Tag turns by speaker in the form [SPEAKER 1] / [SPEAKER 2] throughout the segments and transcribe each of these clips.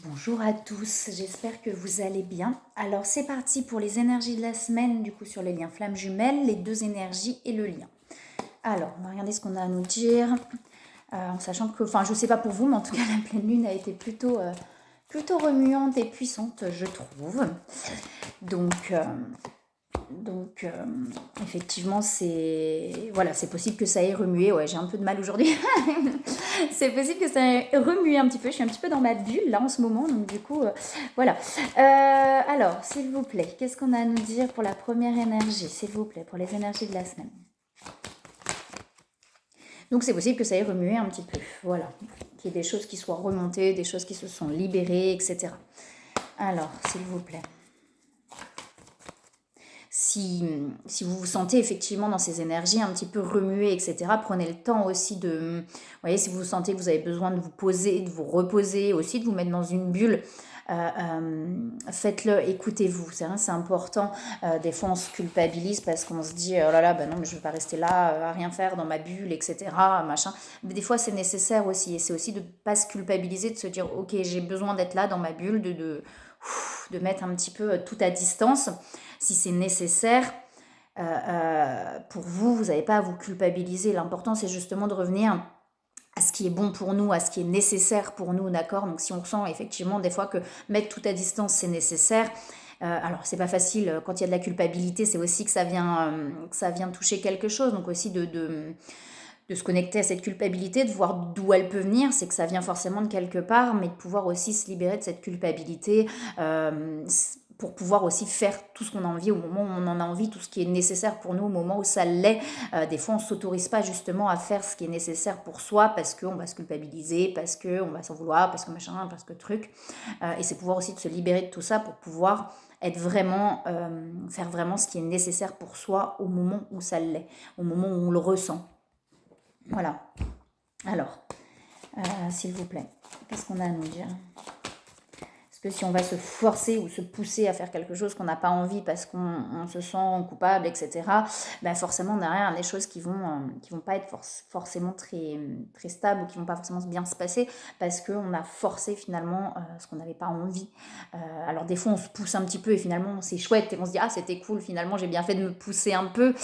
[SPEAKER 1] Bonjour à tous, j'espère que vous allez bien. Alors c'est parti pour les énergies de la semaine, du coup sur les liens flammes jumelles, les deux énergies et le lien. Alors, on va regarder ce qu'on a à nous dire, en sachant que, enfin je sais pas pour vous, mais en tout cas la pleine lune a été plutôt remuante et puissante, je trouve. Donc, donc, effectivement, c'est possible que ça ait remué. Ouais, j'ai un peu de mal aujourd'hui. C'est possible que ça ait remué un petit peu. Je suis un petit peu dans ma bulle là en ce moment, donc du coup, voilà. Alors, s'il vous plaît, qu'est-ce qu'on a à nous dire pour la première énergie, s'il vous plaît, pour les énergies de la semaine. Donc, c'est possible que ça ait remué un petit peu. Voilà, qu'il y ait des choses qui soient remontées, des choses qui se sont libérées, etc. Alors, s'il vous plaît. Si vous vous sentez effectivement dans ces énergies un petit peu remuées, etc., prenez le temps aussi vous voyez, si vous sentez que vous avez besoin de vous poser, de vous reposer, aussi de vous mettre dans une bulle, faites-le, écoutez-vous, c'est vrai, c'est important. Des fois, on se culpabilise parce qu'on se dit, oh là là, ben non, mais je ne vais pas rester là à rien faire dans ma bulle, etc., machin. Mais des fois, c'est nécessaire aussi, et c'est aussi de ne pas se culpabiliser, de se dire, ok, j'ai besoin d'être là dans ma bulle, de mettre un petit peu tout à distance si c'est nécessaire. Pour vous, vous n'avez pas à vous culpabiliser. L'important, c'est justement de revenir à ce qui est bon pour nous, à ce qui est nécessaire pour nous, d'accord. Donc si on ressent effectivement des fois que mettre tout à distance, c'est nécessaire. Alors c'est pas facile quand il y a de la culpabilité, c'est aussi que ça vient toucher quelque chose. Donc aussi de se connecter à cette culpabilité, de voir d'où elle peut venir, c'est que ça vient forcément de quelque part, mais de pouvoir aussi se libérer de cette culpabilité pour pouvoir aussi faire tout ce qu'on a envie au moment où on en a envie, tout ce qui est nécessaire pour nous au moment où ça l'est. Des fois, on ne s'autorise pas justement à faire ce qui est nécessaire pour soi parce qu'on va se culpabiliser, parce qu'on va s'en vouloir, parce que machin, parce que truc. Et c'est pouvoir aussi de se libérer de tout ça pour pouvoir être vraiment, faire vraiment ce qui est nécessaire pour soi au moment où ça l'est, au moment où on le ressent. Voilà. Alors, s'il vous plaît, qu'est-ce qu'on a à nous dire? Parce que si on va se forcer ou se pousser à faire quelque chose qu'on n'a pas envie parce qu'on se sent coupable, etc., ben forcément, derrière, il y a des choses qui vont pas être forcément très stables ou qui vont pas forcément bien se passer parce qu'on a forcé finalement ce qu'on n'avait pas envie. Alors, des fois, on se pousse un petit peu et finalement, c'est chouette et on se dit, ah, c'était cool, finalement, j'ai bien fait de me pousser un peu.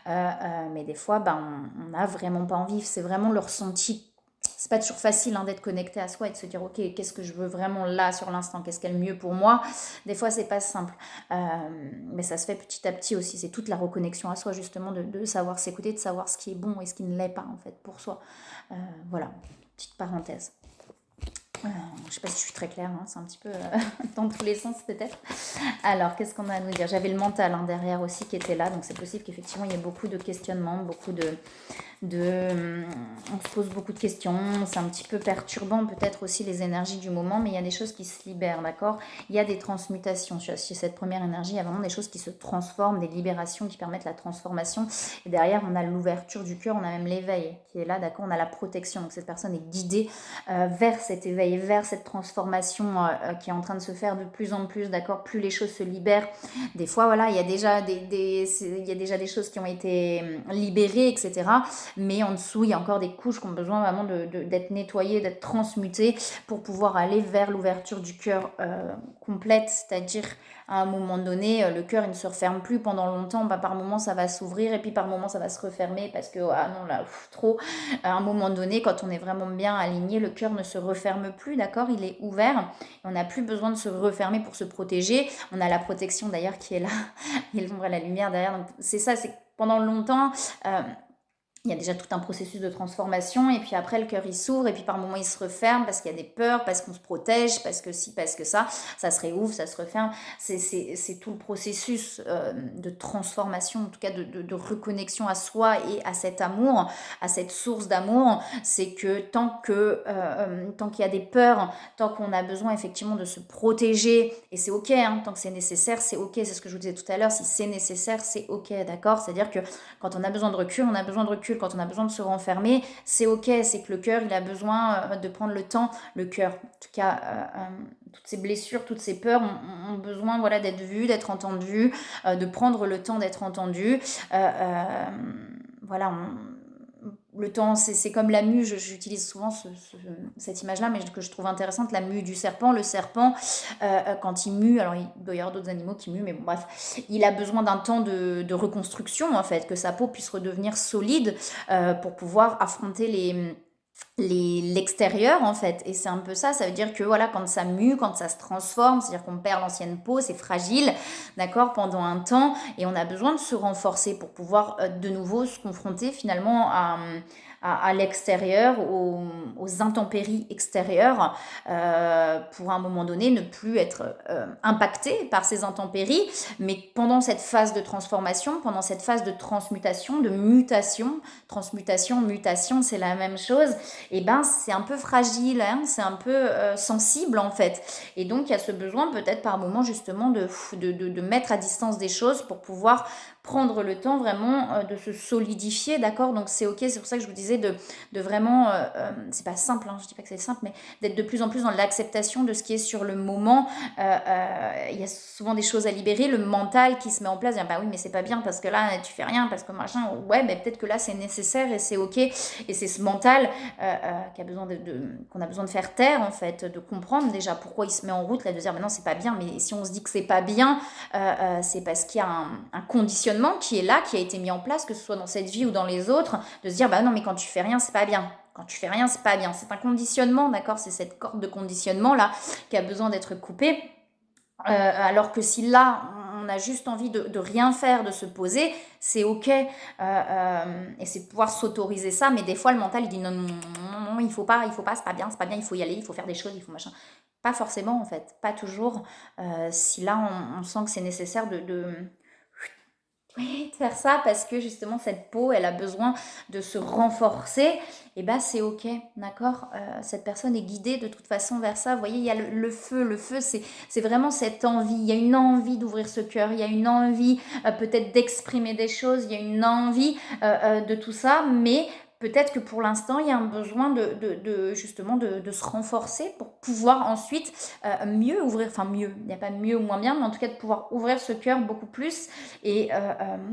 [SPEAKER 1] Mais des fois, ben, on n'a vraiment pas envie. C'est vraiment le ressenti. C'est pas toujours facile d'être connecté à soi et de se dire ok, qu'est-ce que je veux vraiment là sur l'instant, qu'est-ce qu'il y a le mieux pour moi. Des fois c'est pas simple, mais ça se fait petit à petit aussi. C'est toute la reconnexion à soi justement de savoir s'écouter, de savoir ce qui est bon et ce qui ne l'est pas en fait pour soi. Voilà, petite parenthèse. Je ne sais pas si je suis très claire, hein, c'est un petit peu dans tous les sens peut-être. Alors, qu'est-ce qu'on a à nous dire? J'avais le mental derrière aussi qui était là, donc c'est possible qu'effectivement il y ait beaucoup de questionnements, on se pose beaucoup de questions, c'est un petit peu perturbant peut-être aussi les énergies du moment, mais il y a des choses qui se libèrent, d'accord. Il y a des transmutations chez cette première énergie, il y a vraiment des choses qui se transforment, des libérations qui permettent la transformation, et derrière on a l'ouverture du cœur, on a même l'éveil qui est là, d'accord, on a la protection, donc cette personne est guidée vers cet éveil, vers cette transformation qui est en train de se faire de plus en plus, d'accord, plus les choses se libèrent. Des fois, voilà, il y a déjà il y a déjà des choses qui ont été libérées, etc. Mais en dessous, il y a encore des couches qui ont besoin vraiment d'être nettoyées, d'être transmutées pour pouvoir aller vers l'ouverture du cœur complète, c'est-à-dire à un moment donné, le cœur il ne se referme plus pendant longtemps, bah, par moment ça va s'ouvrir et puis par moment ça va se refermer parce que ah non là trop. À un moment donné, quand on est vraiment bien aligné, le cœur ne se referme plus, d'accord, il est ouvert. On n'a plus besoin de se refermer pour se protéger. On a la protection d'ailleurs qui est là, et l'ombre et la lumière derrière. Donc c'est ça, c'est que pendant longtemps, il y a déjà tout un processus de transformation et puis après le cœur il s'ouvre et puis par moments il se referme parce qu'il y a des peurs, parce qu'on se protège, parce que si, parce que ça se réouvre, ça se referme. C'est tout le processus de transformation, en tout cas de reconnexion à soi et à cet amour, à cette source d'amour. C'est que tant qu'il y a des peurs, tant qu'on a besoin effectivement de se protéger, et c'est ok, hein, tant que c'est nécessaire, c'est ok, c'est ce que je vous disais tout à l'heure, si c'est nécessaire, c'est ok, d'accord. C'est-à-dire que quand on a besoin de recul, on a besoin de recul. Quand on a besoin de se renfermer, c'est ok. C'est que le cœur, il a besoin de prendre le temps. Le cœur, en tout cas, toutes ces blessures, toutes ces peurs ont besoin voilà, d'être vues, d'être entendues, de prendre le temps d'être entendues. Voilà, le temps, c'est comme la mue, j'utilise souvent cette image-là, mais que je trouve intéressante, la mue du serpent. Le serpent, quand il mue, alors il doit y avoir d'autres animaux qui muent, mais bon, bref, il a besoin d'un temps de reconstruction, en fait, que sa peau puisse redevenir solide pour pouvoir affronter l'extérieur en fait, et c'est un peu ça, ça veut dire que voilà, quand ça mue, quand ça se transforme, c'est à dire qu'on perd l'ancienne peau, c'est fragile, d'accord, pendant un temps, et on a besoin de se renforcer pour pouvoir de nouveau se confronter finalement à l'extérieur, aux intempéries extérieures, pour à un moment donné ne plus être impacté par ces intempéries, mais pendant cette phase de transformation, pendant cette phase de transmutation, de mutation, transmutation, mutation, c'est la même chose, et ben c'est un peu fragile, hein, c'est un peu sensible en fait. Et donc il y a ce besoin peut-être par moment justement de mettre à distance des choses pour pouvoir prendre le temps vraiment de se solidifier, d'accord. Donc c'est ok, c'est pour ça que je vous disais de vraiment, c'est pas simple, hein, je dis pas que c'est simple, mais d'être de plus en plus dans l'acceptation de ce qui est sur le moment. Il y a souvent des choses à libérer, le mental qui se met en place, dire bah oui mais c'est pas bien parce que là tu fais rien, parce que machin, ouais mais peut-être que là c'est nécessaire et c'est ok, et c'est ce mental qui a besoin qu'on a besoin de faire taire en fait, de comprendre déjà pourquoi il se met en route, là, de dire bah non c'est pas bien, mais si on se dit que c'est pas bien, c'est parce qu'il y a un conditionnement qui est là, qui a été mis en place, que ce soit dans cette vie ou dans les autres, de se dire bah non mais quand tu fais rien c'est pas bien. Quand tu fais rien, c'est pas bien. C'est un conditionnement, d'accord. C'est cette corde de conditionnement là qui a besoin d'être coupée. Alors que si là, on a juste envie de rien faire, de se poser, c'est ok. Et c'est de pouvoir s'autoriser ça. Mais des fois, le mental, il dit non, non, non, non, il faut pas, c'est pas bien, il faut y aller, il faut faire des choses, il faut machin. Pas forcément, en fait. Pas toujours. Si là, on sent que c'est nécessaire oui, de faire ça parce que justement cette peau elle a besoin de se renforcer, et bah c'est ok, d'accord. Cette personne est guidée de toute façon vers ça. Vous voyez, il y a le feu c'est vraiment cette envie, il y a une envie d'ouvrir ce cœur, il y a une envie peut-être d'exprimer des choses, il y a une envie de tout ça, mais peut-être que pour l'instant il y a un besoin justement de se renforcer pour pouvoir ensuite mieux ouvrir, enfin mieux, il n'y a pas mieux ou moins bien, mais en tout cas de pouvoir ouvrir ce cœur beaucoup plus, et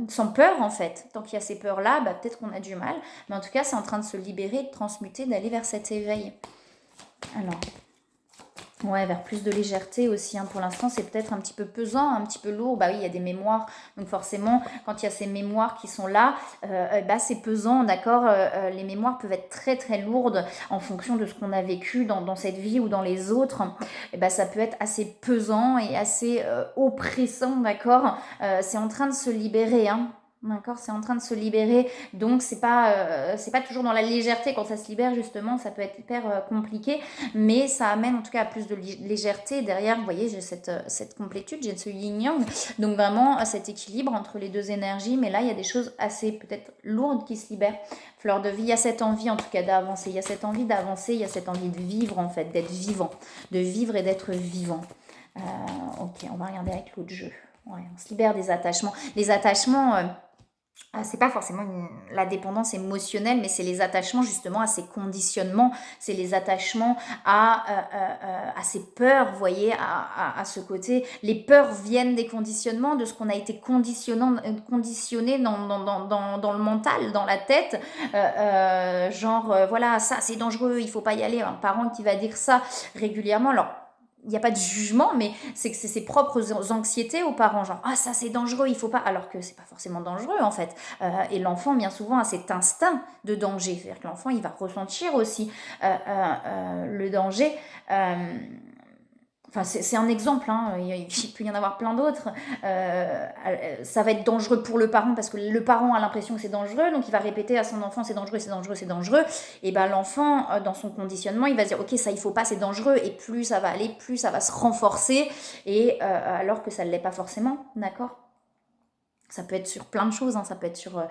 [SPEAKER 1] sans peur en fait. Tant qu'il y a ces peurs-là, bah, peut-être qu'on a du mal. Mais en tout cas, c'est en train de se libérer, de transmuter, d'aller vers cet éveil. Alors, ouais, vers plus de légèreté aussi. Hein. Pour l'instant, c'est peut-être un petit peu pesant, un petit peu lourd. Bah oui, il y a des mémoires. Donc forcément, quand il y a ces mémoires qui sont là, bah c'est pesant, d'accord. Les mémoires peuvent être très très lourdes en fonction de ce qu'on a vécu dans cette vie ou dans les autres. Et bah ça peut être assez pesant et assez oppressant, d'accord. C'est en train de se libérer, hein. D'accord, c'est en train de se libérer, donc c'est pas toujours dans la légèreté quand ça se libère justement, ça peut être hyper compliqué, mais ça amène en tout cas à plus de légèreté. Derrière, vous voyez, j'ai cette complétude, j'ai ce yin-yang, donc vraiment cet équilibre entre les deux énergies, mais là il y a des choses assez peut-être lourdes qui se libèrent. Fleur de vie, il y a cette envie en tout cas d'avancer, il y a cette envie d'avancer, il y a cette envie de vivre en fait, d'être vivant, de vivre et d'être vivant. Ok, on va regarder avec l'autre jeu. Ouais, on se libère des attachements. Les attachements... c'est pas forcément la dépendance émotionnelle, mais c'est les attachements justement à ces conditionnements, c'est les attachements à ces peurs, vous voyez, à ce côté. Les peurs viennent des conditionnements, de ce qu'on a été conditionné dans le mental, dans la tête. Voilà, ça c'est dangereux, il faut pas y aller. Un parent qui va dire ça régulièrement, alors il n'y a pas de jugement, mais c'est que c'est ses propres anxiétés aux parents, genre ah ça c'est dangereux, il faut pas, alors que c'est pas forcément dangereux en fait. Et l'enfant bien souvent a cet instinct de danger, c'est-à-dire que l'enfant il va ressentir aussi le danger. Enfin, c'est un exemple, hein. Il peut y en avoir plein d'autres. Ça va être dangereux pour le parent parce que le parent a l'impression que c'est dangereux, donc il va répéter à son enfant c'est dangereux, c'est dangereux, c'est dangereux. Et ben l'enfant, dans son conditionnement, il va se dire ok ça il faut pas, c'est dangereux, et plus ça va aller, plus ça va se renforcer, et alors que ça ne l'est pas forcément, d'accord. Ça peut être sur plein de choses, hein. Ça peut être sur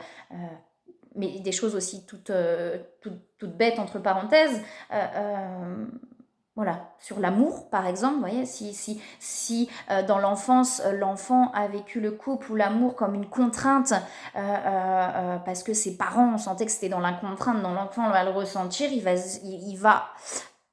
[SPEAKER 1] mais des choses aussi toutes bêtes entre parenthèses. Voilà, sur l'amour, par exemple, vous voyez, si dans l'enfance, l'enfant a vécu le couple ou l'amour comme une contrainte, parce que ses parents, on sentait que c'était dans la contrainte, dans l'enfant va le ressentir, il va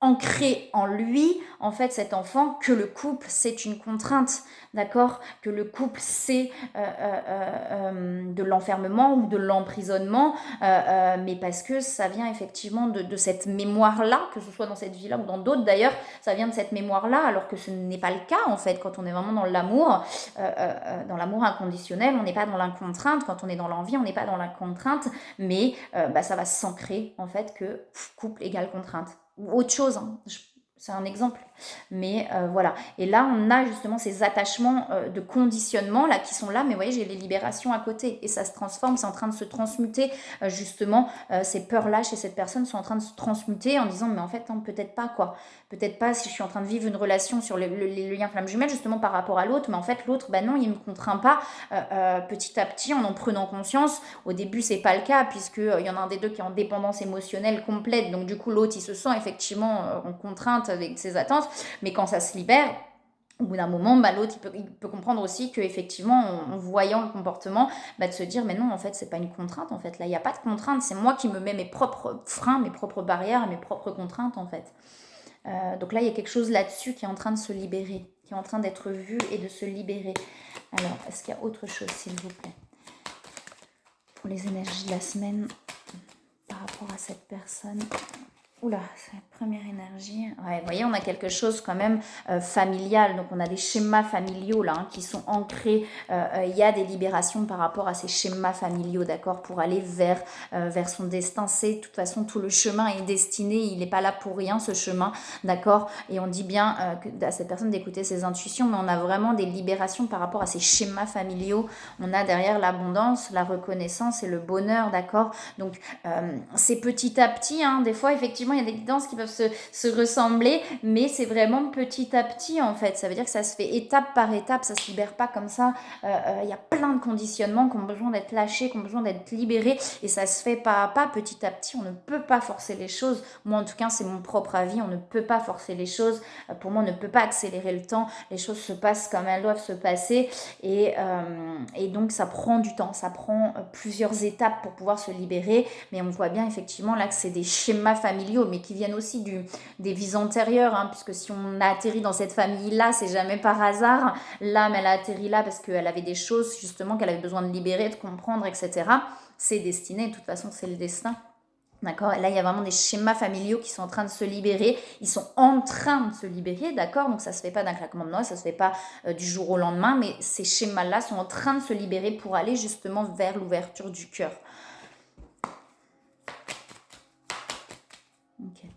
[SPEAKER 1] ancré en lui, en fait, cet enfant, que le couple, c'est une contrainte, d'accord? Que le couple, c'est de l'enfermement ou de l'emprisonnement, mais parce que ça vient effectivement de cette mémoire-là, que ce soit dans cette vie-là ou dans d'autres d'ailleurs, ça vient de cette mémoire-là, alors que ce n'est pas le cas, en fait, quand on est vraiment dans l'amour inconditionnel, on n'est pas dans la contrainte, quand on est dans l'envie, on n'est pas dans la contrainte, mais ça va s'ancrer, en fait, que couple égale contrainte ou autre chose, hein. C'est un exemple. Mais voilà. Et là, on a justement ces attachements de conditionnement là qui sont là, mais vous voyez, j'ai les libérations à côté. Et ça se transforme, c'est en train de se transmuter. Justement, ces peurs-là chez cette personne sont en train de se transmuter en disant, mais en fait, non, peut-être pas quoi. Peut-être pas si je suis en train de vivre une relation sur le lien flamme jumelle, justement par rapport à l'autre, mais en fait, l'autre, ben non, il ne me contraint pas petit à petit en prenant conscience. Au début, c'est pas le cas, puisqu'il y en a un des deux qui est en dépendance émotionnelle complète. Donc, du coup, l'autre, il se sent effectivement en contrainte avec ses attentes. Mais quand ça se libère, au bout d'un moment, l'autre, il peut comprendre aussi qu'effectivement, en voyant le comportement, de se dire, mais non, en fait, c'est pas une contrainte, en fait. Là, il n'y a pas de contrainte. C'est moi qui me mets mes propres freins, mes propres barrières et mes propres contraintes, en fait. Donc là, il y a quelque chose là-dessus qui est en train de se libérer, qui est en train d'être vu et de se libérer. Alors, est-ce qu'il y a autre chose, s'il vous plaît, pour les énergies de la semaine par rapport à cette personne? Oula, c'est la première énergie. Ouais, vous voyez, on a quelque chose quand même familial. Donc, on a des schémas familiaux là qui sont ancrés. Il y a des libérations par rapport à ces schémas familiaux, d'accord, pour aller vers son destin. C'est, de toute façon, tout le chemin est destiné. Il n'est pas là pour rien, ce chemin, d'accord. Et on dit bien à cette personne d'écouter ses intuitions, mais on a vraiment des libérations par rapport à ces schémas familiaux. On a derrière l'abondance, la reconnaissance et le bonheur, d'accord. Donc, c'est petit à petit, hein, des fois, effectivement, il y a des guidances qui peuvent se ressembler, mais c'est vraiment petit à petit, en fait. Ça veut dire que ça se fait étape par étape, ça se libère pas comme ça. Il y a plein de conditionnements qui ont besoin d'être lâchés, qui ont besoin d'être libérés, et ça se fait pas à pas, petit à petit. On ne peut pas forcer les choses. Moi, en tout cas, c'est mon propre avis. On ne peut pas forcer les choses. Pour moi, on ne peut pas accélérer le temps. Les choses se passent comme elles doivent se passer, et donc ça prend du temps. Ça prend plusieurs étapes pour pouvoir se libérer, mais on voit bien effectivement là que c'est des schémas familiaux, mais qui viennent aussi des vies antérieures, hein, puisque si on a atterri dans cette famille-là, c'est jamais par hasard. L'âme, elle a atterri là parce qu'elle avait des choses justement qu'elle avait besoin de libérer, de comprendre, etc. C'est destiné, de toute façon, c'est le destin. D'accord. Et là, il y a vraiment des schémas familiaux qui sont en train de se libérer. Ils sont en train de se libérer, d'accord. Donc, ça se fait pas d'un claquement de doigts, ça se fait pas du jour au lendemain, mais ces schémas-là sont en train de se libérer pour aller justement vers l'ouverture du cœur. Ok.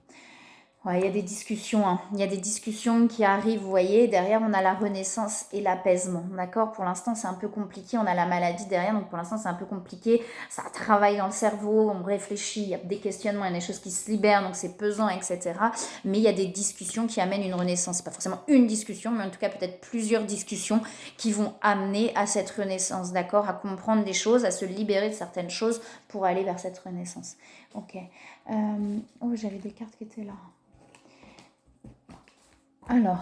[SPEAKER 1] Ouais, il y a des discussions, hein. Il y a des discussions qui arrivent, vous voyez. Derrière, on a la renaissance et l'apaisement, d'accord. Pour l'instant, c'est un peu compliqué. On a la maladie derrière, donc pour l'instant, c'est un peu compliqué. Ça travaille dans le cerveau, on réfléchit, il y a des questionnements, il y a des choses qui se libèrent, donc c'est pesant, etc. Mais il y a des discussions qui amènent une renaissance. C'est pas forcément une discussion, mais en tout cas, peut-être plusieurs discussions qui vont amener à cette renaissance, d'accord, à comprendre des choses, à se libérer de certaines choses pour aller vers cette renaissance. Ok. Oh, j'avais des cartes qui étaient là. Alors,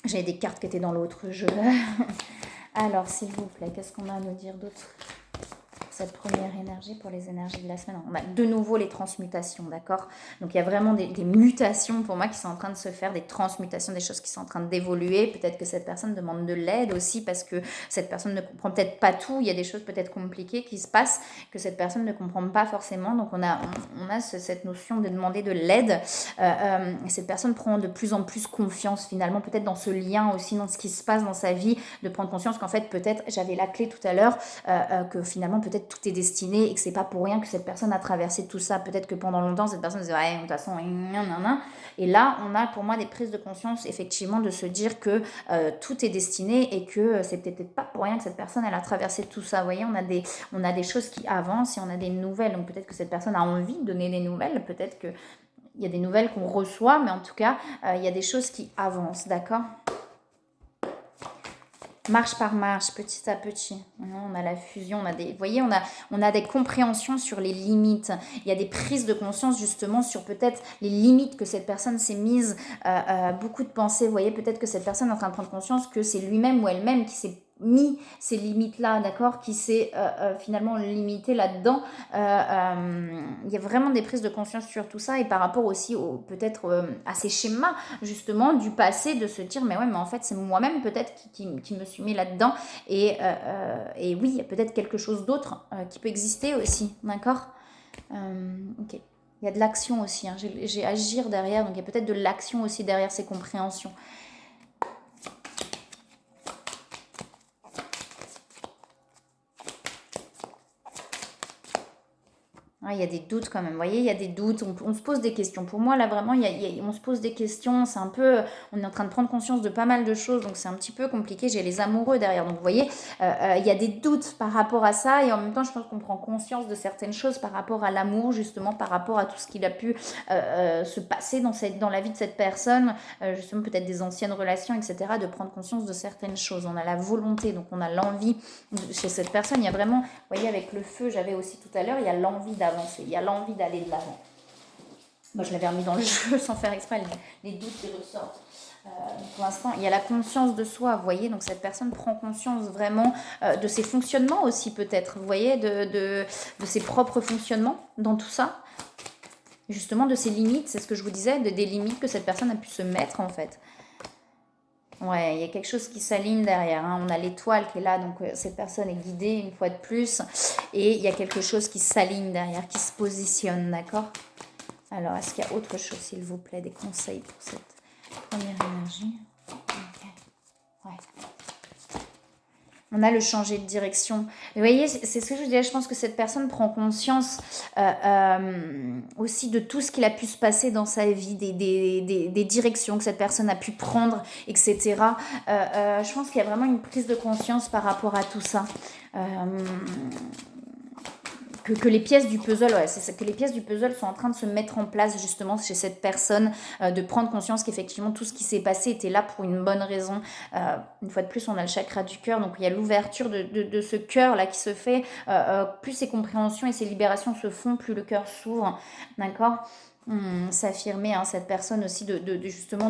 [SPEAKER 1] j'ai des cartes qui étaient dans l'autre jeu. Alors, s'il vous plaît, qu'est-ce qu'on a à nous dire d'autre pour cette première énergie, pour les énergies de la semaine? On a de nouveau les transmutations, d'accord. Donc, il y a vraiment des mutations pour moi qui sont en train de se faire, des transmutations, des choses qui sont en train d'évoluer. Peut-être que cette personne demande de l'aide aussi parce que cette personne ne comprend peut-être pas tout. Il y a des choses peut-être compliquées qui se passent que cette personne ne comprend pas forcément. Donc, on a cette notion de demander de l'aide. Cette personne prend de plus en plus confiance finalement, peut-être dans ce lien aussi, dans ce qui se passe dans sa vie, de prendre conscience qu'en fait, peut-être, j'avais la clé tout à l'heure, que finalement, peut-être tout est destiné et que c'est pas pour rien que cette personne a traversé tout ça. Peut-être que pendant longtemps, cette personne disait, ouais, de toute façon, et là, on a pour moi des prises de conscience, effectivement, de se dire que tout est destiné et que c'est peut-être pas pour rien que cette personne, elle a traversé tout ça. Vous voyez, on a des choses qui avancent et on a des nouvelles. Donc peut-être que cette personne a envie de donner des nouvelles, peut-être que il y a des nouvelles qu'on reçoit, mais en tout cas, il y a des choses qui avancent, d'accord ? Marche par marche, petit à petit. On a la fusion, vous voyez, on a des compréhensions sur les limites. Il y a des prises de conscience justement sur peut-être les limites que cette personne s'est mise. Beaucoup de pensées, vous voyez, peut-être que cette personne est en train de prendre conscience que c'est lui-même ou elle-même qui s'est mis ces limites-là, d'accord, qui s'est finalement limité là-dedans. Il y a vraiment des prises de conscience sur tout ça et par rapport aussi peut-être à ces schémas justement du passé, de se dire mais ouais, mais en fait c'est moi-même peut-être qui me suis mis là-dedans et oui, il y a peut-être quelque chose d'autre qui peut exister aussi, d'accord. Ok. Il y a de l'action aussi, hein. J'ai agir derrière, donc il y a peut-être de l'action aussi derrière ces compréhensions. Ah, il y a des doutes quand même, vous voyez, il y a des doutes, on se pose des questions. Pour moi, là, vraiment, on se pose des questions, c'est un peu, on est en train de prendre conscience de pas mal de choses, donc c'est un petit peu compliqué, j'ai les amoureux derrière. Donc, vous voyez, il y a des doutes par rapport à ça, et en même temps, je pense qu'on prend conscience de certaines choses par rapport à l'amour, justement, par rapport à tout ce qu'il a pu se passer dans la vie de cette personne, justement, peut-être des anciennes relations, etc., de prendre conscience de certaines choses. On a la volonté, donc on a l'envie chez cette personne. Il y a vraiment, vous voyez, avec le feu, j'avais aussi tout à l'heure, il y a l'envie d'avancer, il y a l'envie d'aller de l'avant. Moi, je l'avais remis dans le jeu sans faire exprès, les doutes qui ressortent. Pour l'instant, il y a la conscience de soi, vous voyez, donc cette personne prend conscience vraiment de ses fonctionnements aussi peut-être, vous voyez, de ses propres fonctionnements dans tout ça, justement de ses limites, c'est ce que je vous disais, des limites que cette personne a pu se mettre en fait. Ouais, il y a quelque chose qui s'aligne derrière, hein. On a l'étoile qui est là, donc cette personne est guidée une fois de plus. Et il y a quelque chose qui s'aligne derrière, qui se positionne, d'accord? Alors, est-ce qu'il y a autre chose, s'il vous plaît, des conseils pour cette première énergie? Ok. Ouais. On a le changer de direction. Vous voyez, c'est ce que je vous disais, je pense que cette personne prend conscience aussi de tout ce qu'il a pu se passer dans sa vie, des directions que cette personne a pu prendre, etc. Je pense qu'il y a vraiment une prise de conscience par rapport à tout ça. Que les pièces du puzzle, ouais, c'est ça, que les pièces du puzzle sont en train de se mettre en place justement chez cette personne, de prendre conscience qu'effectivement tout ce qui s'est passé était là pour une bonne raison. Une fois de plus, on a le chakra du cœur, donc il y a l'ouverture de ce cœur là qui se fait. Plus ces compréhensions et ces libérations se font, plus le cœur s'ouvre, d'accord. S'affirmer, hein, cette personne aussi justement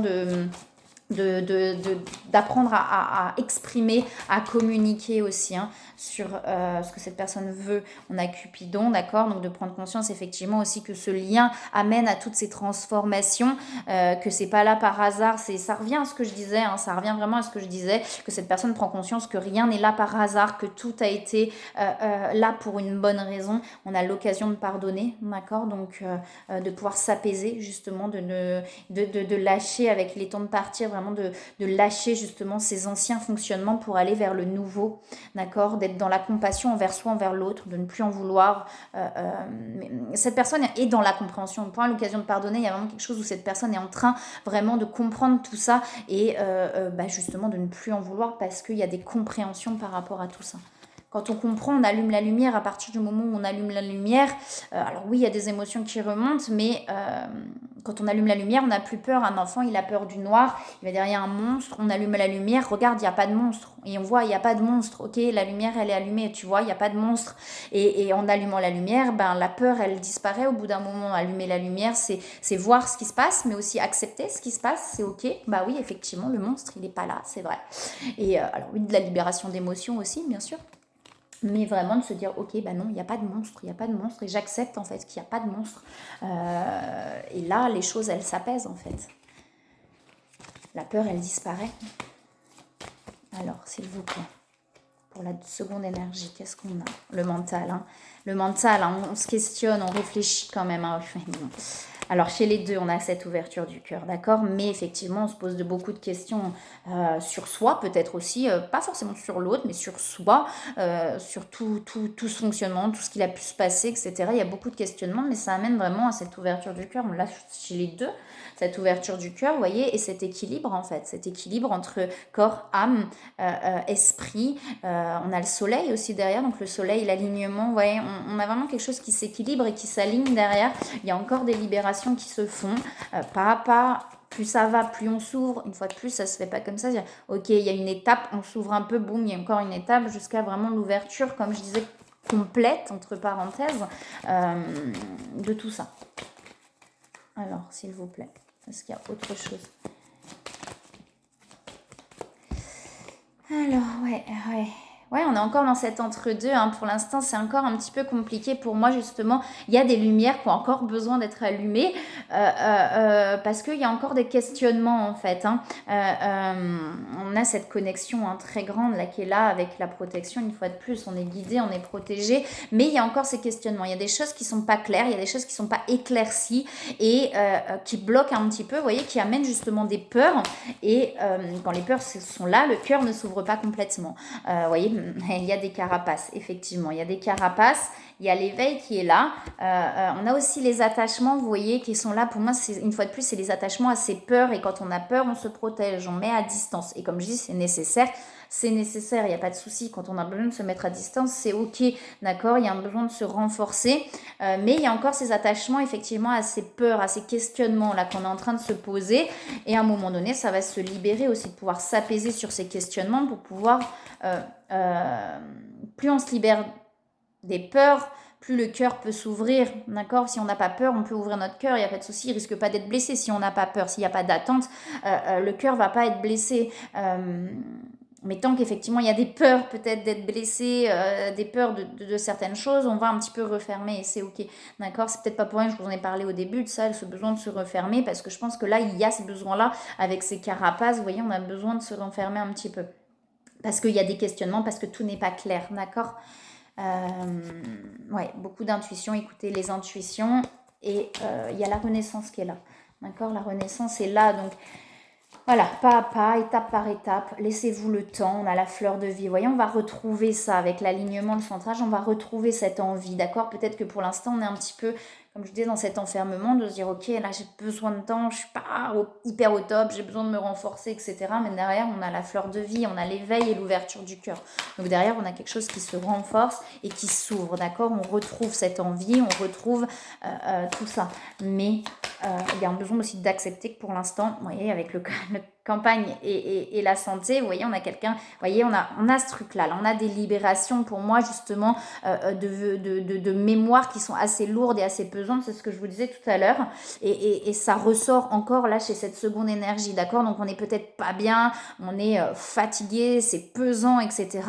[SPEAKER 1] d'apprendre à exprimer, à communiquer aussi, hein, sur ce que cette personne veut. On a Cupidon, d'accord, donc de prendre conscience effectivement aussi que ce lien amène à toutes ces transformations, que c'est pas là par hasard, ça revient à ce que je disais, hein, ça revient vraiment à ce que je disais, que cette personne prend conscience que rien n'est là par hasard, que tout a été là pour une bonne raison. On a l'occasion de pardonner, d'accord, donc de pouvoir s'apaiser justement, de lâcher avec les temps de partir, vraiment de lâcher justement ces anciens fonctionnements pour aller vers le nouveau, d'accord, d'être dans la compassion envers soi, envers l'autre, de ne plus en vouloir. Cette personne est dans la compréhension. On prend l'occasion de pardonner, il y a vraiment quelque chose où cette personne est en train vraiment de comprendre tout ça et justement de ne plus en vouloir parce qu'il y a des compréhensions par rapport à tout ça. Quand on comprend, on allume la lumière. À partir du moment où on allume la lumière, alors oui, il y a des émotions qui remontent, mais quand on allume la lumière, on n'a plus peur. Un enfant, il a peur du noir. Il va dire, il y a un monstre. On allume la lumière. Regarde, il n'y a pas de monstre. Et on voit, il n'y a pas de monstre. Ok, la lumière, elle est allumée. Tu vois, il n'y a pas de monstre. Et en allumant la lumière, la peur, elle disparaît. Au bout d'un moment, allumer la lumière, c'est voir ce qui se passe, mais aussi accepter ce qui se passe. C'est ok. Bah oui, effectivement, le monstre, il n'est pas là. C'est vrai. Et alors oui, de la libération d'émotions aussi, bien sûr. Mais vraiment de se dire, ok, non, il n'y a pas de monstre, il n'y a pas de monstre, et j'accepte en fait qu'il n'y a pas de monstre. Et là, les choses, elles s'apaisent en fait. La peur, elle disparaît. Alors, s'il vous plaît, pour la seconde énergie, qu'est-ce qu'on a? Le mental, hein. Le mental, hein, on se questionne, on réfléchit quand même, hein. Alors, chez les deux, on a cette ouverture du cœur, d'accord? Mais effectivement, on se pose beaucoup de questions sur soi, peut-être aussi, pas forcément sur l'autre, mais sur soi, sur tout ce fonctionnement, tout ce qu'il a pu se passer, etc. Il y a beaucoup de questionnements, mais ça amène vraiment à cette ouverture du cœur. On l'a chez les deux, cette ouverture du cœur, vous voyez, et cet équilibre, en fait, cet équilibre entre corps, âme, esprit. On a le soleil aussi derrière, donc le soleil, l'alignement, vous voyez, on a vraiment quelque chose qui s'équilibre et qui s'aligne derrière. Il y a encore des libérations qui se font, pas à pas. Plus ça va, plus on s'ouvre. Une fois de plus, ça se fait pas comme ça. Ok, il y a une étape, on s'ouvre un peu, boum, il y a encore une étape jusqu'à vraiment l'ouverture, comme je disais, complète, entre parenthèses, de tout ça. Alors, s'il vous plaît, est-ce qu'il y a autre chose? Alors, ouais. Ouais, on est encore dans cet entre-deux, hein. Pour l'instant, c'est encore un petit peu compliqué pour moi, justement. Il y a des lumières qui ont encore besoin d'être allumées parce qu'il y a encore des questionnements, en fait, hein. On a cette connexion, hein, très grande là, qui est là avec la protection. Une fois de plus, on est guidé, on est protégé, mais il y a encore ces questionnements. Il y a des choses qui sont pas claires, il y a des choses qui sont pas éclaircies et qui bloquent un petit peu, vous voyez, qui amènent justement des peurs. Et quand les peurs sont là, le cœur ne s'ouvre pas complètement. Vous voyez, il y a des carapaces, effectivement. Il y a des carapaces, il y a l'éveil qui est là. On a aussi les attachements, vous voyez, qui sont là. Pour moi, une fois de plus, c'est les attachements à ces peurs. Et quand on a peur, on se protège, on met à distance. Et comme je dis, c'est nécessaire. C'est nécessaire, il n'y a pas de souci. Quand on a besoin de se mettre à distance, c'est ok, d'accord. Il y a un besoin de se renforcer. Mais il y a encore ces attachements, effectivement, à ces peurs, à ces questionnements-là qu'on est en train de se poser. Et à un moment donné, ça va se libérer aussi, de pouvoir s'apaiser sur ces questionnements pour pouvoir... plus on se libère des peurs, plus le cœur peut s'ouvrir, d'accord. Si on n'a pas peur, on peut ouvrir notre cœur, il n'y a pas de souci, il risque pas d'être blessé. Si on n'a pas peur, s'il n'y a pas d'attente, le cœur va pas être blessé. Mais tant qu'effectivement il y a des peurs peut-être d'être blessé, des peurs de certaines choses, on va un petit peu refermer et c'est ok, d'accord. C'est peut-être pas pour rien que je vous en ai parlé au début de ça, ce besoin de se refermer, parce que je pense que là il y a ce besoin-là avec ces carapaces, vous voyez, on a besoin de se renfermer un petit peu. Parce qu'il y a des questionnements, parce que tout n'est pas clair, d'accord. Ouais, beaucoup d'intuition, écoutez les intuitions. Et il y a la renaissance qui est là, d'accord. La renaissance est là, donc voilà, pas à pas, étape par étape, laissez-vous le temps, on a la fleur de vie. Vous voyez, on va retrouver ça avec l'alignement, le centrage, on va retrouver cette envie, d'accord. Peut-être que pour l'instant, on est un petit peu, comme je disais, dans cet enfermement, de se dire, ok, là j'ai besoin de temps, je suis pas hyper au top, j'ai besoin de me renforcer, etc. Mais derrière, on a la fleur de vie, on a l'éveil et l'ouverture du cœur. Donc derrière, on a quelque chose qui se renforce et qui s'ouvre, d'accord. On retrouve cette envie, on retrouve tout ça. Mais il y a un besoin aussi d'accepter que pour l'instant, vous voyez, avec le campagne et la santé, vous voyez, on a quelqu'un, vous voyez, on a ce truc-là, on a des libérations pour moi, justement, de mémoires qui sont assez lourdes et assez pesantes, c'est ce que je vous disais tout à l'heure, et ça ressort encore là chez cette seconde énergie, d'accord. Donc on est peut-être pas bien, on est fatigué, c'est pesant, etc.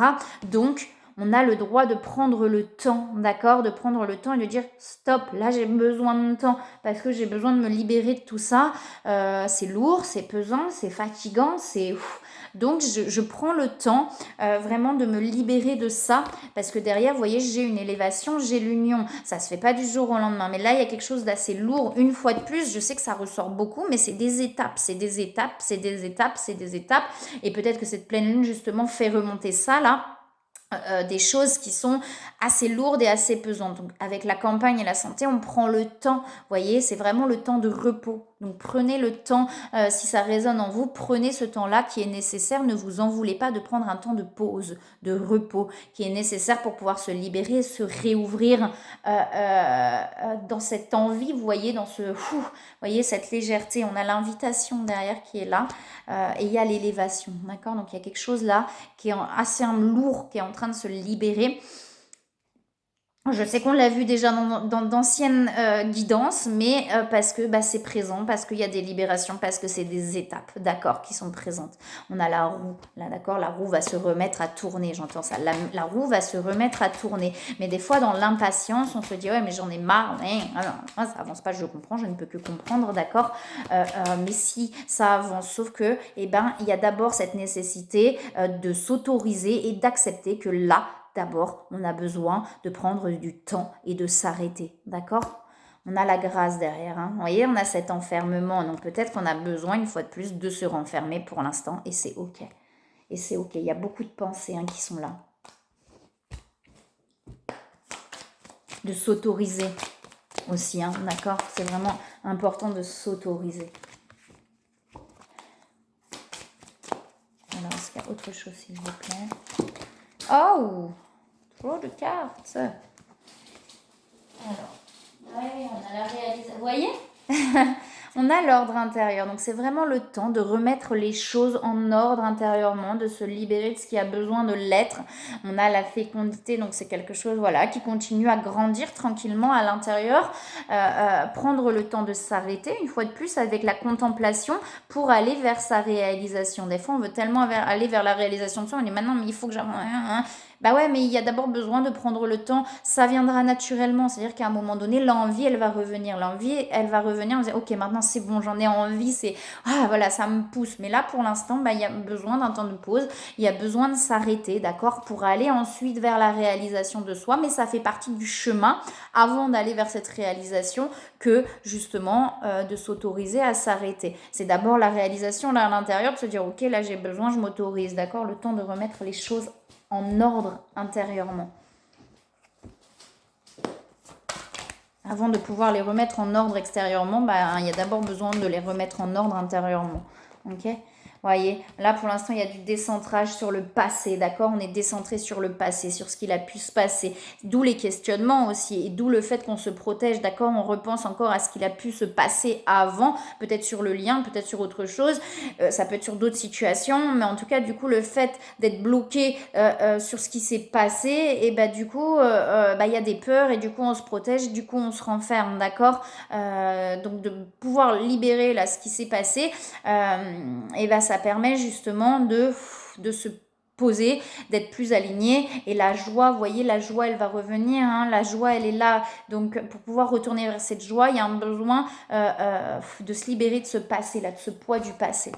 [SPEAKER 1] Donc on a le droit de prendre le temps, d'accord, de prendre le temps et de dire stop, là j'ai besoin de temps parce que j'ai besoin de me libérer de tout ça. C'est lourd, c'est pesant, c'est fatigant, c'est... Donc je prends le temps vraiment de me libérer de ça parce que derrière, vous voyez, j'ai une élévation, j'ai l'union. Ça se fait pas du jour au lendemain. Mais là, il y a quelque chose d'assez lourd. Une fois de plus, je sais que ça ressort beaucoup, mais c'est des étapes, c'est des étapes, c'est des étapes, c'est des étapes. Et peut-être que cette pleine lune, justement, fait remonter ça là. Des choses qui sont assez lourdes et assez pesantes. Donc avec la campagne et la santé, on prend le temps, vous voyez, c'est vraiment le temps de repos. Donc prenez le temps, si ça résonne en vous, prenez ce temps-là qui est nécessaire, ne vous en voulez pas de prendre un temps de pause, de repos, qui est nécessaire pour pouvoir se libérer et se réouvrir dans cette envie, vous voyez, dans ce, vous voyez, cette légèreté. On a l'invitation derrière qui est là et il y a l'élévation, d'accord. Donc il y a quelque chose là qui est assez lourd, qui est en train de se libérer. Je sais qu'on l'a vu déjà dans d'anciennes guidances, mais parce que c'est présent, parce qu'il y a des libérations, parce que c'est des étapes, d'accord, qui sont présentes. On a la roue, là, d'accord, la roue va se remettre à tourner, j'entends ça, la roue va se remettre à tourner. Mais des fois, dans l'impatience, on se dit, ouais, mais j'en ai marre, ça avance pas, je comprends, je ne peux que comprendre, d'accord, mais si ça avance, sauf que, il y a d'abord cette nécessité de s'autoriser et d'accepter que là, d'abord, on a besoin de prendre du temps et de s'arrêter, d'accord. On a la grâce derrière, hein. Vous voyez, on a cet enfermement, donc peut-être qu'on a besoin, une fois de plus, de se renfermer pour l'instant, et c'est ok. Et c'est ok, il y a beaucoup de pensées qui sont là. De s'autoriser aussi, d'accord. C'est vraiment important de s'autoriser. Alors, est-ce qu'il y a autre chose, s'il vous plaît? Oh, trop de cartes. Alors, ouais, on a la réalisation. Vous voyez? On a l'ordre intérieur, donc c'est vraiment le temps de remettre les choses en ordre intérieurement, de se libérer de ce qui a besoin de l'être. On a la fécondité, donc c'est quelque chose voilà, qui continue à grandir tranquillement à l'intérieur, prendre le temps de s'arrêter, une fois de plus, avec la contemplation pour aller vers sa réalisation. Des fois, on veut tellement aller vers la réalisation de soi, on dit maintenant, mais il faut que j'avance. Bah ouais, mais il y a d'abord besoin de prendre le temps. Ça viendra naturellement. C'est-à-dire qu'à un moment donné, l'envie, elle va revenir. L'envie, elle va revenir. On va dire, ok, maintenant c'est bon, j'en ai envie. C'est voilà, ça me pousse. Mais là, pour l'instant, bah, il y a besoin d'un temps de pause. Il y a besoin de s'arrêter, d'accord, pour aller ensuite vers la réalisation de soi. Mais ça fait partie du chemin avant d'aller vers cette réalisation que justement de s'autoriser à s'arrêter. C'est d'abord la réalisation là à l'intérieur de se dire, ok, là j'ai besoin, je m'autorise, d'accord, le temps de remettre les choses en ordre intérieurement. Avant de pouvoir les remettre en ordre extérieurement, il y a d'abord besoin de les remettre en ordre intérieurement. Ok ? Voyez, là pour l'instant il y a du décentrage sur le passé, d'accord? On est décentré sur le passé, sur ce qu'il a pu se passer. D'où les questionnements aussi, et d'où le fait qu'on se protège, d'accord? On repense encore à ce qu'il a pu se passer avant, peut-être sur le lien, peut-être sur autre chose, ça peut être sur d'autres situations, mais en tout cas du coup le fait d'être bloqué sur ce qui s'est passé, et du coup il y a des peurs et du coup on se protège, du coup on se renferme, d'accord? Donc de pouvoir libérer là ce qui s'est passé, ça permet justement de se poser, d'être plus aligné, et la joie, vous voyez, la joie elle va revenir, hein, la joie elle est là, donc pour pouvoir retourner vers cette joie, il y a un besoin de se libérer de ce passé là, de ce poids du passé,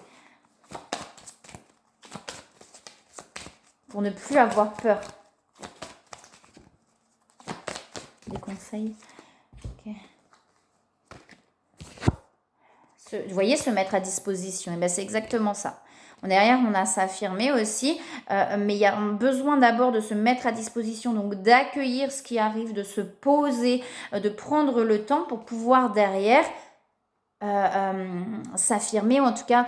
[SPEAKER 1] pour ne plus avoir peur. Des conseils, ok. Vous voyez, se mettre à disposition, et c'est exactement ça. Derrière, on a s'affirmer aussi, mais il y a un besoin d'abord de se mettre à disposition, donc d'accueillir ce qui arrive, de se poser, de prendre le temps pour pouvoir derrière s'affirmer, ou en tout cas,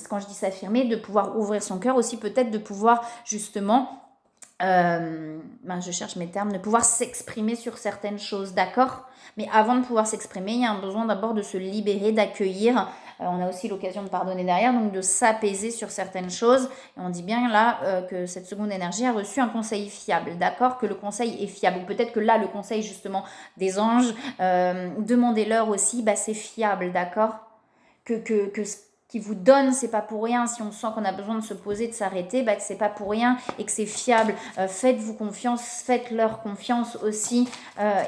[SPEAKER 1] quand je dis s'affirmer, de pouvoir ouvrir son cœur aussi, peut-être de pouvoir justement... je cherche mes termes, de pouvoir s'exprimer sur certaines choses, d'accord? Mais avant de pouvoir s'exprimer, il y a un besoin d'abord de se libérer, d'accueillir. On a aussi l'occasion de pardonner derrière, donc de s'apaiser sur certaines choses. Et on dit bien là que cette seconde énergie a reçu un conseil fiable, d'accord? Que le conseil est fiable. Ou peut-être que là, le conseil justement des anges, demandez-leur aussi, c'est fiable, d'accord? Que ce qui vous donne, c'est pas pour rien. Si on sent qu'on a besoin de se poser, de s'arrêter, que c'est pas pour rien et que c'est fiable. Faites-vous confiance, faites-leur confiance aussi,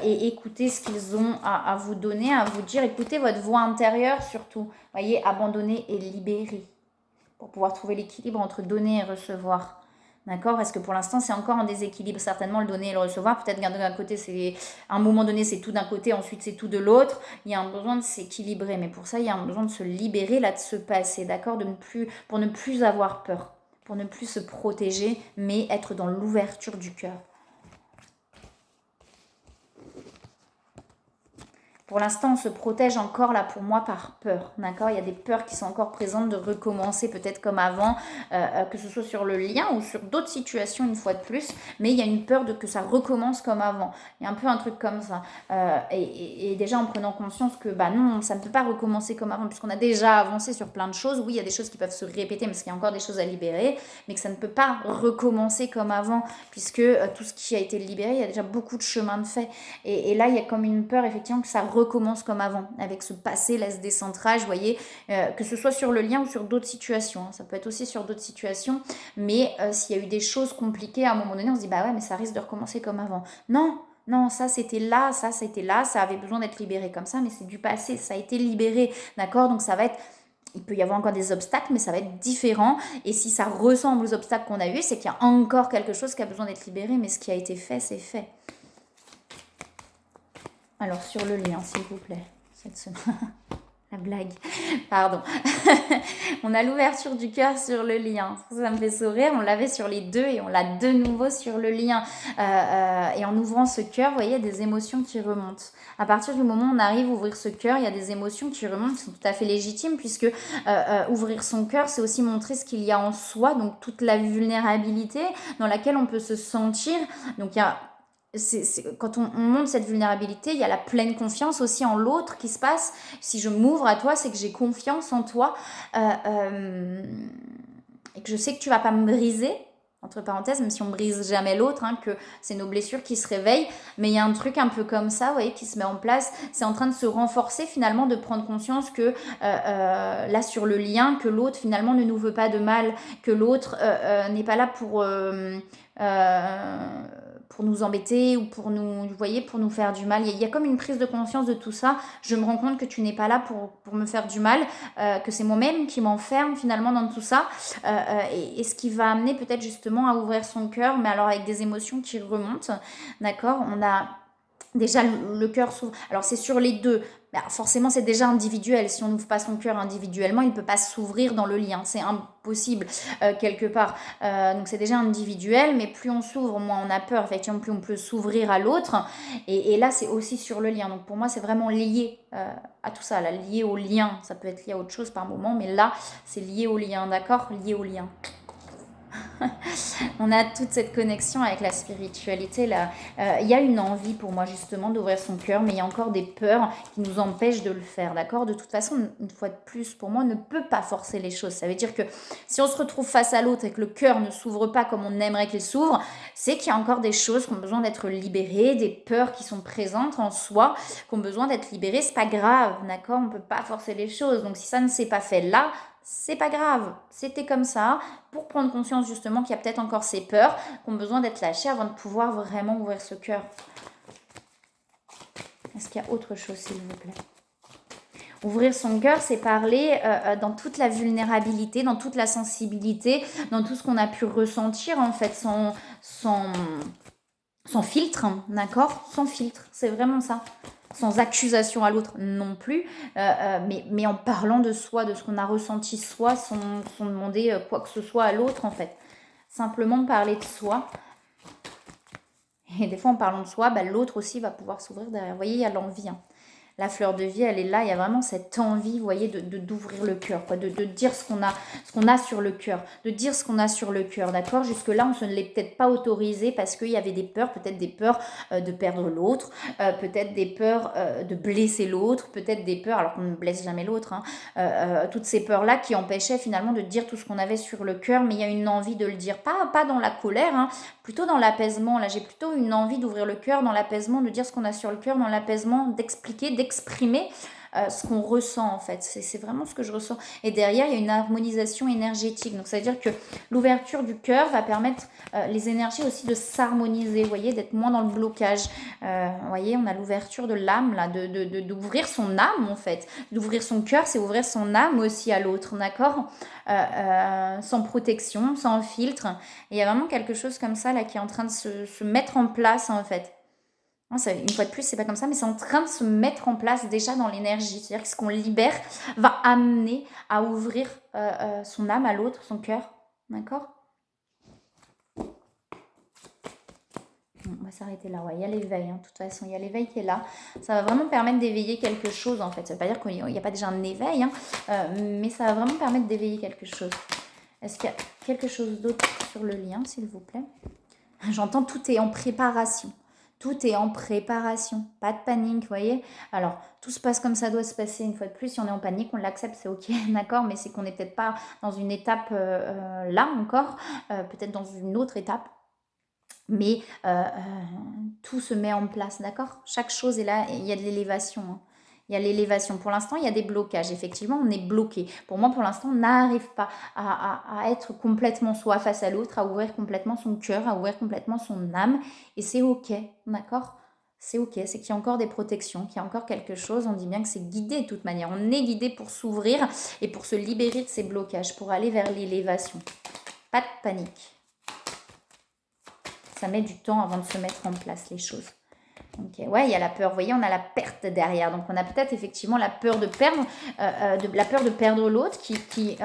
[SPEAKER 1] et écoutez ce qu'ils ont à vous donner, à vous dire. Écoutez votre voix intérieure surtout. Voyez, abandonner et libérer pour pouvoir trouver l'équilibre entre donner et recevoir. D'accord? Parce que pour l'instant, c'est encore en déséquilibre. Certainement, le donner et le recevoir. Peut-être d'un côté, à un moment donné, c'est tout d'un côté, ensuite, c'est tout de l'autre. Il y a un besoin de s'équilibrer. Mais pour ça, il y a un besoin de se libérer, là, de se passer. D'accord? Pour ne plus avoir peur. Pour ne plus se protéger, mais être dans l'ouverture du cœur. Pour l'instant, on se protège encore là pour moi par peur, d'accord? Il y a des peurs qui sont encore présentes de recommencer peut-être comme avant, que ce soit sur le lien ou sur d'autres situations une fois de plus, mais il y a une peur de que ça recommence comme avant. Il y a un peu un truc comme ça. Et déjà en prenant conscience que non, ça ne peut pas recommencer comme avant puisqu'on a déjà avancé sur plein de choses. Oui, il y a des choses qui peuvent se répéter parce qu'il y a encore des choses à libérer, mais que ça ne peut pas recommencer comme avant puisque tout ce qui a été libéré, il y a déjà beaucoup de chemin de fait. Et là, il y a comme une peur effectivement que ça recommence comme avant, avec ce passé, là, ce décentrage, vous voyez, que ce soit sur le lien ou sur d'autres situations, hein. Ça peut être aussi sur d'autres situations, mais s'il y a eu des choses compliquées, à un moment donné, on se dit, ouais, mais ça risque de recommencer comme avant. Non, ça c'était là, ça avait besoin d'être libéré comme ça, mais c'est du passé, ça a été libéré, d'accord? Donc ça va être... Il peut y avoir encore des obstacles, mais ça va être différent. Et si ça ressemble aux obstacles qu'on a eus, c'est qu'il y a encore quelque chose qui a besoin d'être libéré, mais ce qui a été fait, c'est fait. Alors, sur le lien, s'il vous plaît, cette semaine. La blague, pardon. On a l'ouverture du cœur sur le lien. Ça me fait sourire. On l'avait sur les deux et on l'a de nouveau sur le lien. Et en ouvrant ce cœur, vous voyez, il y a des émotions qui remontent. À partir du moment où on arrive à ouvrir ce cœur, il y a des émotions qui remontent, qui sont tout à fait légitimes, puisque ouvrir son cœur, c'est aussi montrer ce qu'il y a en soi, donc toute la vulnérabilité dans laquelle on peut se sentir. Donc, il y a quand on montre cette vulnérabilité, il y a la pleine confiance aussi en l'autre qui se passe. Si je m'ouvre à toi, c'est que j'ai confiance en toi et que je sais que tu vas pas me briser. Entre parenthèses, même si on brise jamais l'autre, hein, que c'est nos blessures qui se réveillent, mais il y a un truc un peu comme ça, vous voyez, qui se met en place. C'est en train de se renforcer finalement, de prendre conscience que là sur le lien, que l'autre finalement ne nous veut pas de mal, que l'autre n'est pas là pour nous embêter ou pour nous, vous voyez, pour nous faire du mal. Il y a comme une prise de conscience de tout ça. Je me rends compte que tu n'es pas là pour me faire du mal, que c'est moi-même qui m'enferme finalement dans tout ça. Et ce qui va amener peut-être justement à ouvrir son cœur, mais alors avec des émotions qui remontent, d'accord. On a déjà le cœur s'ouvre. Alors c'est sur les deux. Bah, forcément, c'est déjà individuel. Si on n'ouvre pas son cœur individuellement, il ne peut pas s'ouvrir dans le lien. C'est impossible quelque part. Donc c'est déjà individuel, mais plus on s'ouvre, moins on a peur. Effectivement, plus on peut s'ouvrir à l'autre. Et là, c'est aussi sur le lien. Donc pour moi, c'est vraiment lié à tout ça, là, lié au lien. Ça peut être lié à autre chose par moment, mais là, c'est lié au lien, d'accord. Lié au lien. On a toute cette connexion avec la spiritualité là. Il y a une envie pour moi justement d'ouvrir son cœur, mais il y a encore des peurs qui nous empêchent de le faire, d'accord. De toute façon, une fois de plus, pour moi, on ne peut pas forcer les choses. Ça veut dire que si on se retrouve face à l'autre et que le cœur ne s'ouvre pas comme on aimerait qu'il s'ouvre, c'est qu'il y a encore des choses qui ont besoin d'être libérées, des peurs qui sont présentes en soi, qui ont besoin d'être libérées. C'est pas grave, d'accord. On peut pas forcer les choses. Donc si ça ne s'est pas fait là, c'est pas grave, c'était comme ça, pour prendre conscience justement qu'il y a peut-être encore ces peurs qui ont besoin d'être lâchées avant de pouvoir vraiment ouvrir ce cœur. Est-ce qu'il y a autre chose, s'il vous plaît? Ouvrir son cœur, c'est parler dans toute la vulnérabilité, dans toute la sensibilité, dans tout ce qu'on a pu ressentir en fait, sans filtre, hein, d'accord. Sans filtre, c'est vraiment ça. Sans accusation à l'autre non plus, mais en parlant de soi, de ce qu'on a ressenti soi, sans demander quoi que ce soit à l'autre en fait. Simplement parler de soi. Et des fois en parlant de soi, bah, l'autre aussi va pouvoir s'ouvrir derrière. Vous voyez, il y a l'envie. Hein. La fleur de vie, elle est là. Il y a vraiment cette envie, vous voyez, d'ouvrir le cœur, quoi, de dire ce qu'on a sur le cœur, de dire ce qu'on a sur le cœur, d'accord. Jusque-là, on se ne l'est peut-être pas autorisé parce qu'il y avait des peurs, peut-être des peurs de perdre l'autre, peut-être des peurs de blesser l'autre, peut-être des peurs, alors qu'on ne blesse jamais l'autre, hein, toutes ces peurs-là qui empêchaient finalement de dire tout ce qu'on avait sur le cœur, mais il y a une envie de le dire, pas dans la colère, hein, plutôt dans l'apaisement. Là, j'ai plutôt une envie d'ouvrir le cœur dans l'apaisement, de dire ce qu'on a sur le cœur dans l'apaisement, d'expliquer, d'exprimer ce qu'on ressent en fait. C'est vraiment ce que je ressens. Et derrière, il y a une harmonisation énergétique. Donc, ça veut dire que l'ouverture du cœur va permettre les énergies aussi de s'harmoniser, vous voyez, d'être moins dans le blocage. Vous voyez, on a l'ouverture de l'âme, là, d'ouvrir son âme en fait. D'ouvrir son cœur, c'est ouvrir son âme aussi à l'autre, d'accord. Sans protection, sans filtre. Et il y a vraiment quelque chose comme ça là qui est en train de se mettre en place en fait. Une fois de plus, c'est pas comme ça, mais c'est en train de se mettre en place déjà dans l'énergie. C'est-à-dire que ce qu'on libère va amener à ouvrir son âme à l'autre, son cœur. D'accord. On va s'arrêter là. Ouais, il y a l'éveil, hein. De toute façon, il y a l'éveil qui est là. Ça va vraiment permettre d'éveiller quelque chose, en fait. Ça ne veut pas dire qu'il n'y a pas déjà un éveil, hein, mais ça va vraiment permettre d'éveiller quelque chose. Est-ce qu'il y a quelque chose d'autre sur le lien, s'il vous plaît? J'entends tout est en préparation. Tout est en préparation. Pas de panique, vous voyez. Alors, tout se passe comme ça doit se passer une fois de plus. Si on est en panique, on l'accepte, c'est ok, d'accord. Mais c'est qu'on n'est peut-être pas dans une étape là encore. Peut-être dans une autre étape. Mais tout se met en place, d'accord. Chaque chose est là, il y a de l'élévation. Hein. Il y a l'élévation. Pour l'instant, il y a des blocages. Effectivement, on est bloqué. Pour moi, pour l'instant, on n'arrive pas à être complètement soi face à l'autre, à ouvrir complètement son cœur, à ouvrir complètement son âme. Et c'est ok, d'accord. C'est ok, c'est qu'il y a encore des protections, qu'il y a encore quelque chose. On dit bien que c'est guidé de toute manière. On est guidé pour s'ouvrir et pour se libérer de ces blocages, pour aller vers l'élévation. Pas de panique. Ça met du temps avant de se mettre en place les choses. Okay. Ouais, il y a la peur, vous voyez, on a la perte derrière. Donc, on a peut-être effectivement la peur de perdre, la peur de perdre l'autre,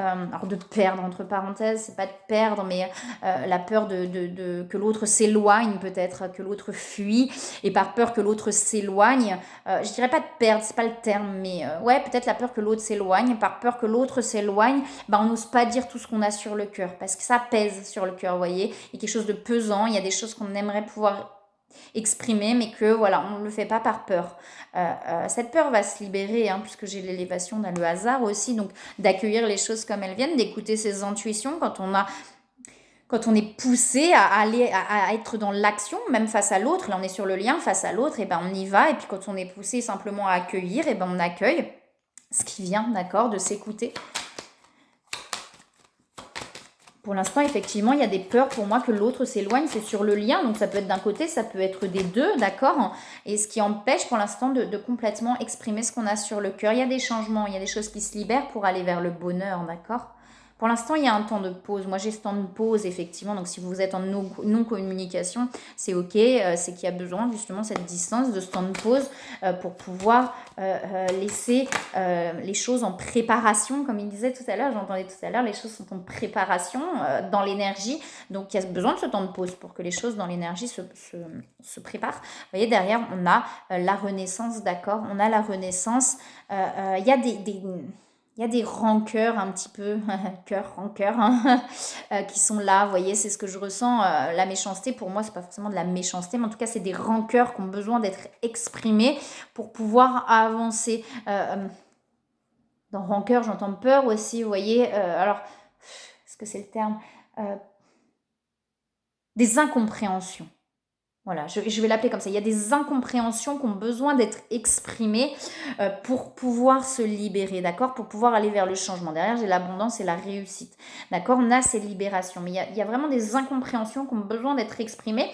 [SPEAKER 1] alors de perdre, entre parenthèses, c'est pas de perdre, mais la peur que l'autre s'éloigne peut-être, que l'autre fuit, et par peur que l'autre s'éloigne, je dirais pas de perdre, c'est pas le terme, mais ouais, peut-être la peur que l'autre s'éloigne, par peur que l'autre s'éloigne, on n'ose pas dire tout ce qu'on a sur le cœur, parce que ça pèse sur le cœur, vous voyez, il y a quelque chose de pesant, il y a des choses qu'on aimerait pouvoir exprimer, mais que voilà, on ne le fait pas par peur. Cette peur va se libérer, hein, puisque j'ai l'élévation, on a le hasard aussi, donc d'accueillir les choses comme elles viennent, d'écouter ses intuitions quand on est poussé à aller à être dans l'action, même face à l'autre. Là on est sur le lien face à l'autre, et ben on y va, et puis quand on est poussé simplement à accueillir, et ben on accueille ce qui vient, d'accord, de s'écouter. Pour l'instant, effectivement, il y a des peurs pour moi que l'autre s'éloigne, c'est sur le lien, donc ça peut être d'un côté, ça peut être des deux, d'accord. Et ce qui empêche pour l'instant de complètement exprimer ce qu'on a sur le cœur. Il y a des changements, il y a des choses qui se libèrent pour aller vers le bonheur, d'accord. Pour l'instant, il y a un temps de pause. Moi, j'ai ce temps de pause, effectivement. Donc, si vous êtes en non-communication, c'est OK. C'est qu'il y a besoin, justement, cette distance, de ce temps de pause pour pouvoir laisser les choses en préparation. Comme il disait tout à l'heure, j'entendais tout à l'heure, les choses sont en préparation dans l'énergie. Donc, il y a besoin de ce temps de pause pour que les choses dans l'énergie se préparent. Vous voyez, derrière, on a la renaissance, d'accord. On a la renaissance. Il y a il y a des rancœurs un petit peu, rancœur, hein, qui sont là, vous voyez, c'est ce que je ressens. La méchanceté, pour moi, c'est pas forcément de la méchanceté, mais en tout cas, c'est des rancœurs qui ont besoin d'être exprimés pour pouvoir avancer. Dans rancœur, j'entends peur aussi, vous voyez. Alors, est-ce que c'est le terme des incompréhensions. Voilà, je vais l'appeler comme ça. Il y a des incompréhensions qui ont besoin d'être exprimées pour pouvoir se libérer, d'accord. Pour pouvoir aller vers le changement. Derrière, j'ai l'abondance et la réussite, d'accord. On a ces libérations, mais il y a vraiment des incompréhensions qui ont besoin d'être exprimées.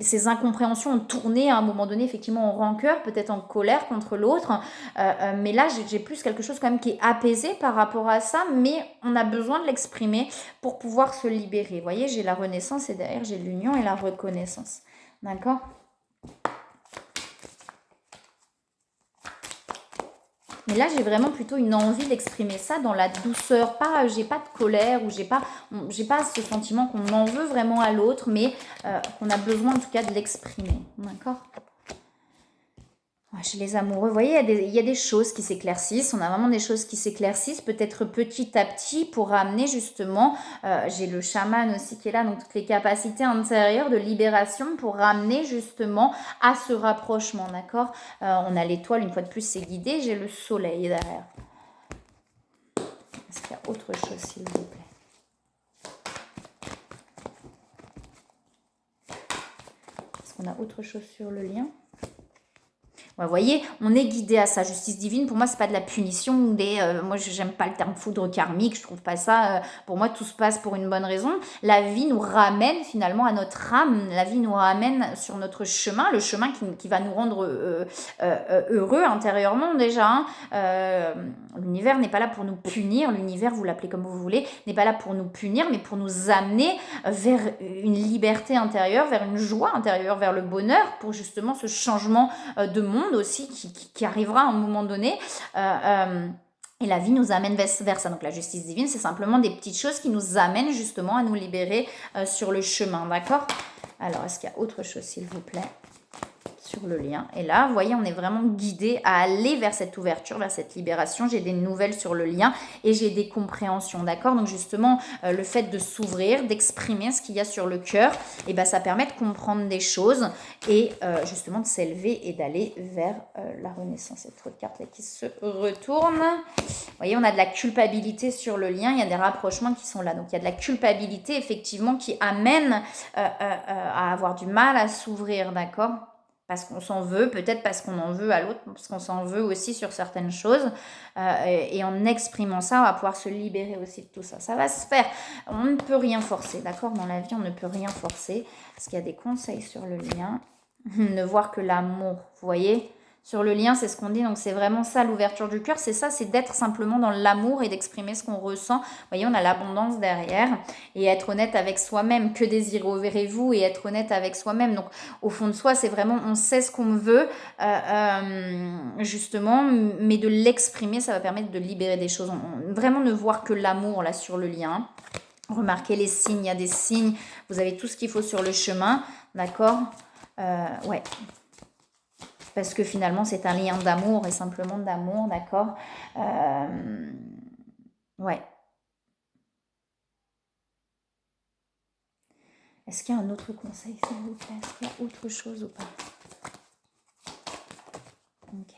[SPEAKER 1] Ces incompréhensions ont tourné à un moment donné, effectivement, en rancœur, peut-être en colère contre l'autre. Mais là, j'ai plus quelque chose quand même qui est apaisé par rapport à ça, mais on a besoin de l'exprimer pour pouvoir se libérer. Vous voyez, j'ai la renaissance et derrière, j'ai l'union et la reconnaissance. D'accord. Mais là, j'ai vraiment plutôt une envie d'exprimer ça dans la douceur. Pas, j'ai pas de colère ou j'ai pas ce sentiment qu'on en veut vraiment à l'autre, mais qu'on a besoin en tout cas de l'exprimer. D'accord. Chez les amoureux, vous voyez, il y a des choses qui s'éclaircissent. On a vraiment des choses qui s'éclaircissent, peut-être petit à petit, pour amener justement, j'ai le chaman aussi qui est là, donc toutes les capacités intérieures de libération pour ramener justement à ce rapprochement, d'accord. On a l'étoile, une fois de plus, c'est guidé. J'ai le soleil derrière. Est-ce qu'il y a autre chose, s'il vous plaît? Est-ce qu'on a autre chose sur le lien? Ouais, vous voyez, on est guidé à sa justice divine. Pour moi, c'est pas de la punition ou moi, j'aime pas le terme foudre karmique. Je trouve pas ça. Pour moi, tout se passe pour une bonne raison. La vie nous ramène finalement à notre âme. La vie nous ramène sur notre chemin, le chemin qui va nous rendre heureux intérieurement déjà. Hein. L'univers n'est pas là pour nous punir. L'univers, vous l'appelez comme vous voulez, n'est pas là pour nous punir, mais pour nous amener vers une liberté intérieure, vers une joie intérieure, vers le bonheur, pour justement ce changement de monde aussi qui arrivera à un moment donné. Et la vie nous amène vers ça. Donc la justice divine, c'est simplement des petites choses qui nous amènent justement à nous libérer sur le chemin, d'accord. Alors, est-ce qu'il y a autre chose, s'il vous plaît, sur le lien? Et là, vous voyez, on est vraiment guidé à aller vers cette ouverture, vers cette libération. J'ai des nouvelles sur le lien et j'ai des compréhensions, d'accord. Donc justement, le fait de s'ouvrir, d'exprimer ce qu'il y a sur le cœur, et ben ça permet de comprendre des choses et justement de s'élever et d'aller vers la renaissance. Cette autre carte là qui se retourne. Vous voyez, on a de la culpabilité sur le lien. Il y a des rapprochements qui sont là. Donc il y a de la culpabilité effectivement qui amène à avoir du mal à s'ouvrir, d'accord. Parce qu'on s'en veut, peut-être parce qu'on en veut à l'autre, parce qu'on s'en veut aussi sur certaines choses. Et en exprimant ça, on va pouvoir se libérer aussi de tout ça. Ça va se faire. On ne peut rien forcer, d'accord. Dans la vie, on ne peut rien forcer. Parce qu'il y a des conseils sur le lien. Ne voir que l'amour, vous voyez. Sur le lien, c'est ce qu'on dit, donc c'est vraiment ça l'ouverture du cœur, c'est ça, c'est d'être simplement dans l'amour et d'exprimer ce qu'on ressent. Vous voyez, on a l'abondance derrière et être honnête avec soi-même. Que désirez-vous? Et être honnête avec soi-même. Donc au fond de soi, c'est vraiment, on sait ce qu'on veut, justement, mais de l'exprimer, ça va permettre de libérer des choses. Vraiment ne voir que l'amour là sur le lien. Remarquez les signes, il y a des signes, vous avez tout ce qu'il faut sur le chemin, d'accord. Ouais. Parce que finalement, c'est un lien d'amour et simplement d'amour, d'accord. Ouais. Est-ce qu'il y a un autre conseil, s'il vous plaît? Est-ce qu'il y a autre chose ou pas? Ok.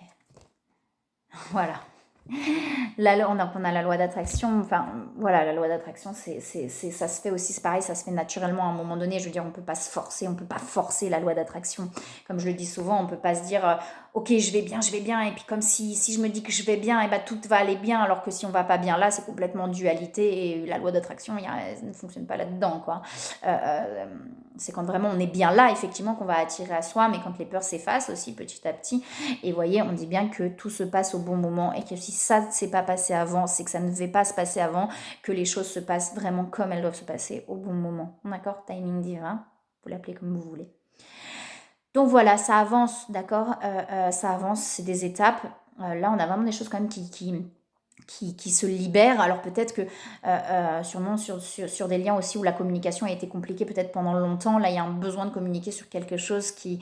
[SPEAKER 1] Voilà. Là, on a la loi d'attraction, enfin voilà, la loi d'attraction, ça se fait aussi, c'est pareil, ça se fait naturellement à un moment donné, je veux dire, on peut pas se forcer, on peut pas forcer la loi d'attraction. Comme je le dis souvent, on peut pas se dire, ok, je vais bien, et puis comme si je me dis que je vais bien, et ben tout va aller bien, alors que si on va pas bien là, c'est complètement dualité, et la loi d'attraction, elle ne fonctionne pas là-dedans, quoi. Euh, c'est quand vraiment on est bien là, effectivement, qu'on va attirer à soi, mais quand les peurs s'effacent aussi petit à petit. Et vous voyez, on dit bien que tout se passe au bon moment et que si ça ne s'est pas passé avant, c'est que ça ne devait pas se passer avant, que les choses se passent vraiment comme elles doivent se passer au bon moment. D'accord? Timing divin, vous l'appelez comme vous voulez. Donc voilà, ça avance, d'accord? Ça avance, c'est des étapes. Là, on a vraiment des choses quand même qui se libèrent. Alors peut-être que sûrement sur des liens aussi où la communication a été compliquée peut-être pendant longtemps, là il y a un besoin de communiquer sur quelque chose qui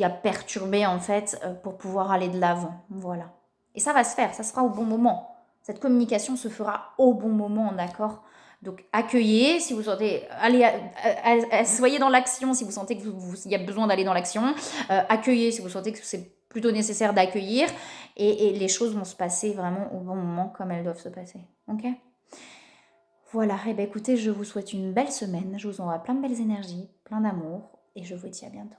[SPEAKER 1] a perturbé en fait pour pouvoir aller de l'avant. Voilà. Et ça va se faire, ça sera au bon moment. Cette communication se fera au bon moment, d'accord? Donc accueillez, si vous sentez, allez, soyez dans l'action si vous sentez qu'il y a besoin d'aller dans l'action. Accueillez si vous sentez que c'est plutôt nécessaire d'accueillir. Et les choses vont se passer vraiment au bon moment comme elles doivent se passer. Ok? Voilà, et bien écoutez, je vous souhaite une belle semaine. Je vous envoie plein de belles énergies, plein d'amour. Et je vous dis à bientôt.